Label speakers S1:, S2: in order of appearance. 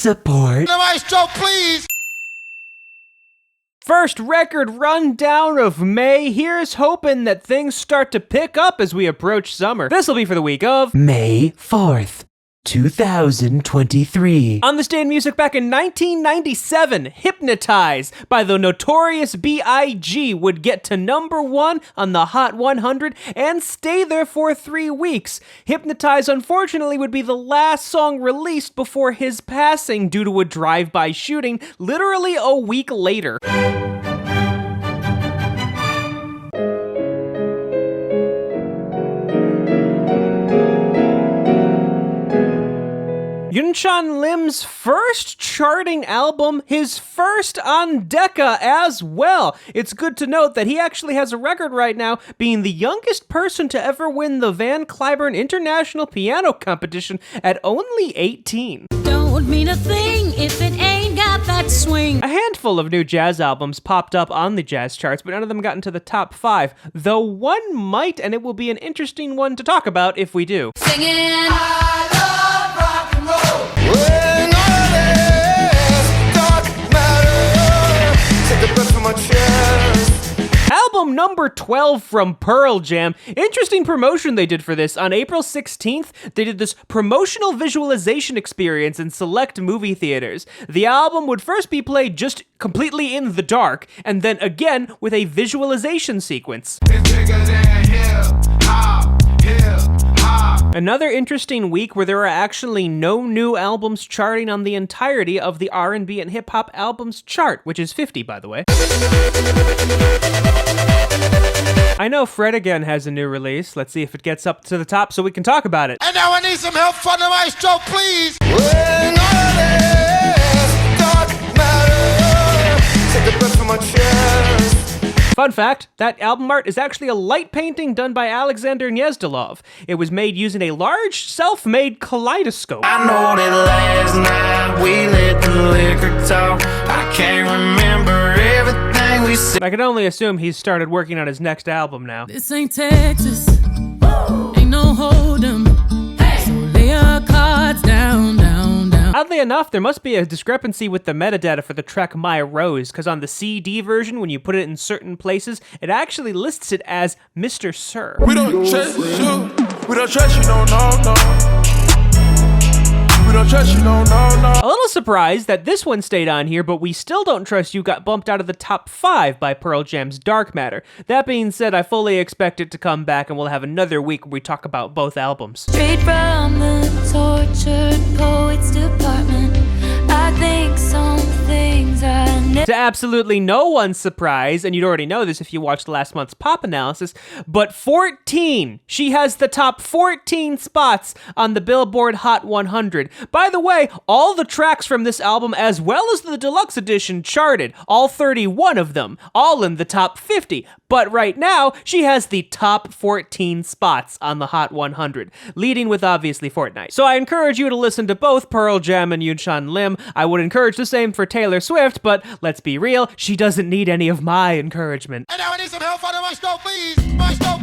S1: support.
S2: The maestro, please!
S3: First record rundown of May. Here's hoping that things start to pick up as we approach summer. This will be for the week of
S1: May 4th, 2023.
S3: On this day in music back in 1997, Hypnotize by the Notorious B.I.G. would get to #1 on the Hot 100 and stay there for 3 weeks. Hypnotize, unfortunately, would be the last song released before his passing due to a drive-by shooting literally a week later. Yunchan Lim's first charting album, his first on Decca as well. It's good to note that he actually has a record right now, being the youngest person to ever win the Van Cliburn International Piano Competition at only 18.
S4: Don't mean a thing if it ain't got that swing.
S3: A handful of new jazz albums popped up on the jazz charts, but none of them got into the top 5, though one might, and it will be an interesting one to talk about if we do.
S4: Singing.
S3: Album number 12 from Pearl Jam. Interesting promotion they did for this. On April 16th, they did this promotional visualization experience in select movie theaters. The album would first be played just completely in the dark, and then again with a visualization sequence. Another interesting week where there are actually no new albums charting on the entirety of the R&B and hip-hop albums chart, which is 50, by the way. I know Fred again has a new release. Let's see if it gets up to the top so we can talk about it.
S2: And now I need some help from the maestro, please!
S3: Fun fact, that album art is actually a light painting done by Alexander Gnezdilov. It was made using a large, self-made kaleidoscope.
S5: I know that last night we let the liquor talk. I can't remember everything we said.
S3: I can only assume he's started working on his next album now.
S4: This ain't Texas. Ain't no hold'em. So lay your cards down, down, down.
S3: Oddly enough, there must be a discrepancy with the metadata for the track My Rose, because on the CD version, when you put it in certain places, it actually lists it as Mr. Sir.
S2: We don't trust you. We don't trust you, no, no, no. We don't trust you, no, no, no.
S3: A little surprised that this one stayed on here, but We Still Don't Trust You got bumped out of the top 5 by Pearl Jam's Dark Matter. That being said, I fully expect it to come back, and we'll have another week where we talk about both albums.
S4: Straight from the tortured poets department. I think some things I never.
S3: To absolutely no one's surprise, and you'd already know this if you watched last month's pop analysis, but 14! She has the top 14 spots on the Billboard Hot 100. By the way, all the tracks from this album, as well as the deluxe edition, charted. All 31 of them, all in the top 50. But right now, she has the top 14 spots on the Hot 100, leading with obviously Fortnite. So I encourage you to listen to both Pearl Jam and Yunchan Lim. I would encourage the same for Taylor Swift, but let's be real, she doesn't need any of my encouragement.
S2: And now I need some help from the maestro, please! Maestro,